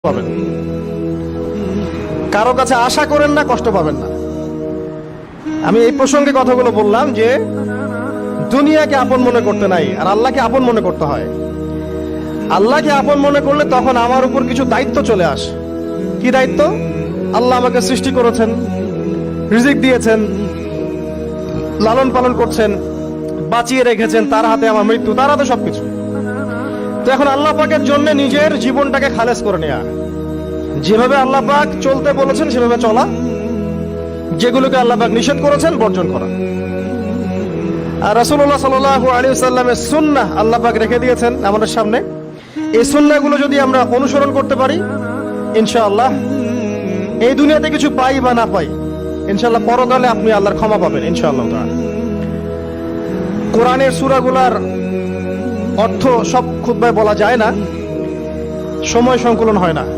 পাবেন, কারো কাছে আশা করেন না, কষ্ট পাবেন না। আমি এই প্রসঙ্গে কথাগুলো বললাম যে দুনিয়াকে আপন মনে করতে নাই, আর আল্লাহকে আপন মনে করতে হয়। আল্লাহকে আপন মনে করলে তখন আমার উপর কিছু দায়িত্ব চলে আসে। কি দায়িত্ব? আল্লাহ আমাকে সৃষ্টি করেছেন, রিজিক দিয়েছেন, লালন পালন করছেন, বাঁচিয়ে রেখেছেন, তার হাতে আমার মৃত্যু, তার হাতে সবকিছু। তো এখন আল্লাহ পাকের জন্য নিজের জীবনটাকে খালেস করে নেওয়া, যেভাবে আল্লাহ পাক চলতে বলেছেন সেভাবে চলা, যেগুলোকে আল্লাহ পাক নিষেধ করেছেন বর্জন করা। আর রাসূলুল্লাহ সাল্লাল্লাহু আলাইহি ওয়াসাল্লামের সুন্নাহ আল্লাহ পাক রেখে দিয়েছেন আমাদের সামনে। এই সুন্নাহগুলো যদি আমরা অনুসরণ করতে পারি, ইনশাআল্লাহ এই দুনিয়াতে কিছু পাই বা না পাই, ইনশাআল্লাহ পরকালে আপনি আল্লাহর ক্ষমা পাবেন ইনশাআল্লাহ তাআলা। কোরআনের সূরাগুলার অর্থ সব খুতবায় বলা যায় না, সময় সংকুলন হয় না।